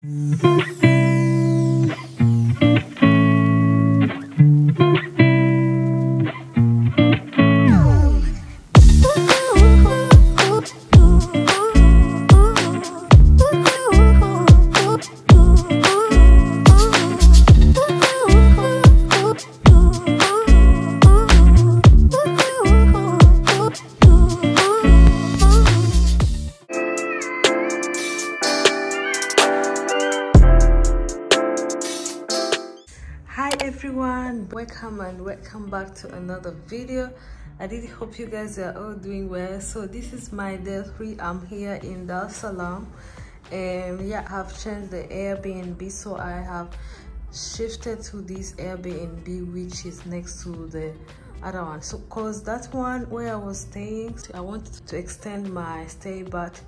Hi everyone, welcome back to another video. I really hope you guys are all doing well. So this is my day 3. I'm here in Salaam, and yeah, I've changed the Airbnb, so I have shifted to this Airbnb which is next to the other one. So cause that one where I was staying, I wanted to extend my stay, but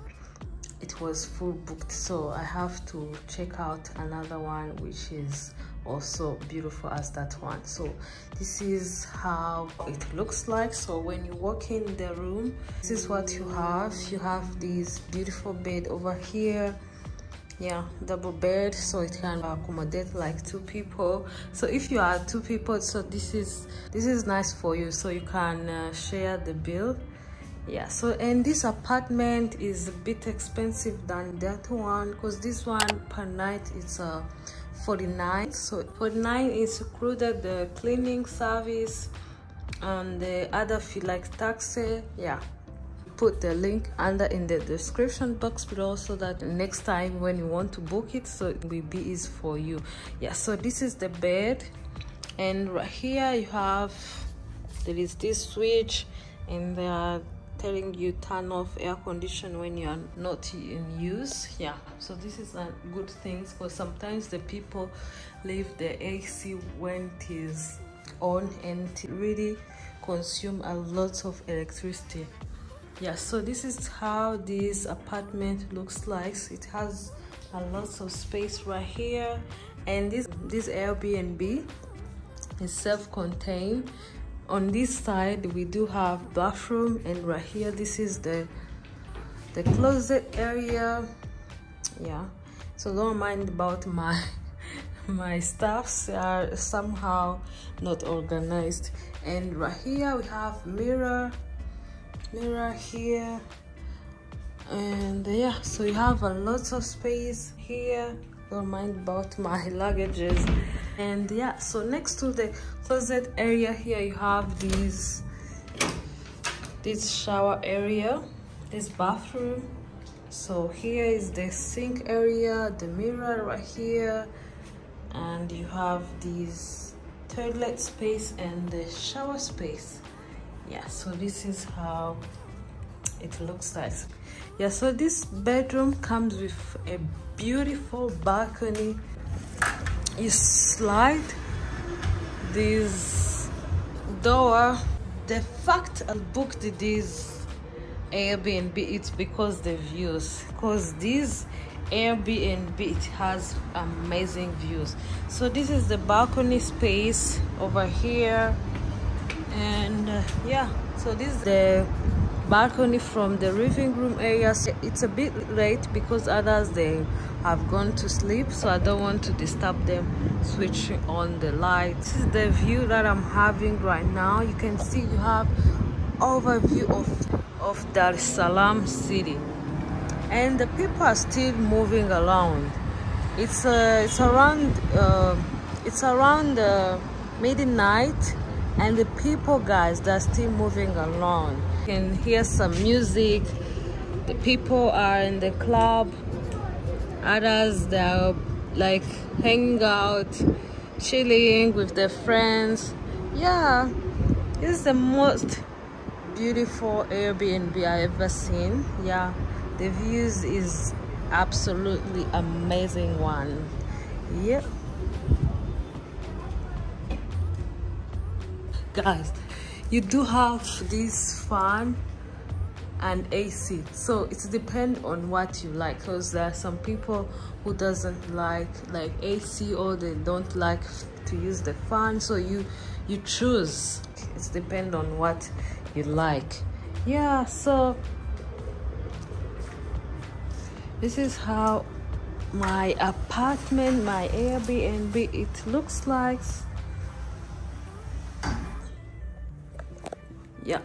it was full booked, so I have to check out another one which is also beautiful as that one. So this is how it looks like. So when you walk in the room, this is what you have. You have this beautiful bed over here, yeah, double bed, so it can accommodate like 2 people. So if you are 2 people, so this is nice for you, so you can share the bill. Yeah, so and this apartment is a bit expensive than that one, because this one per night it's 49. So 49 is included the cleaning service and the other fee like taxi. Yeah, put the link under in the description box below, so that next time when you want to book it, so it will be easy for you. Yeah, so this is the bed, and right here you have, there is this switch, and they are telling you turn off air condition when you are not in use. Yeah, so this is a good thing, because sometimes the people leave the AC when it is on, and it really consume a lot of electricity. Yeah, so this is how this apartment looks like. It has a lot of space right here, and this Airbnb is self-contained. On this side we do have bathroom, and right here this is the closet area. Yeah, so don't mind about my stuffs are somehow not organized. And right here we have mirror here, and yeah, so you have a lot of space here. Don't mind about my luggages. And yeah, so next to the closet area here you have this shower area, this bathroom. So here is the sink area, the mirror right here, and you have this toilet space and the shower space. Yeah, so this is how it looks like. Yeah, so this bedroom comes with a beautiful balcony. You slide this door. The fact I booked this Airbnb, it's because the views, because this Airbnb, it has amazing views. So this is the balcony space over here, and yeah, so this is the balcony from the living room area. So it's a bit late because others, they have gone to sleep, so I don't want to disturb them switching on the lights. This is the view that I'm having right now. You can see you have overview of Dar es Salaam city, and the people are still moving around. It's around midnight, and the people, guys, they're still moving around. You can hear some music. The people are in the club. Others, they're like hanging out, chilling with their friends. Yeah, this is the most beautiful Airbnb I ever seen. Yeah, the views is absolutely amazing one. Yep. Guys, you do have this fan and AC, so it depends on what you like, because there are some people who doesn't like AC, or they don't like to use the fan, so you choose. It depends on what you like. Yeah, so this is how my apartment, my Airbnb, it looks like. Yep,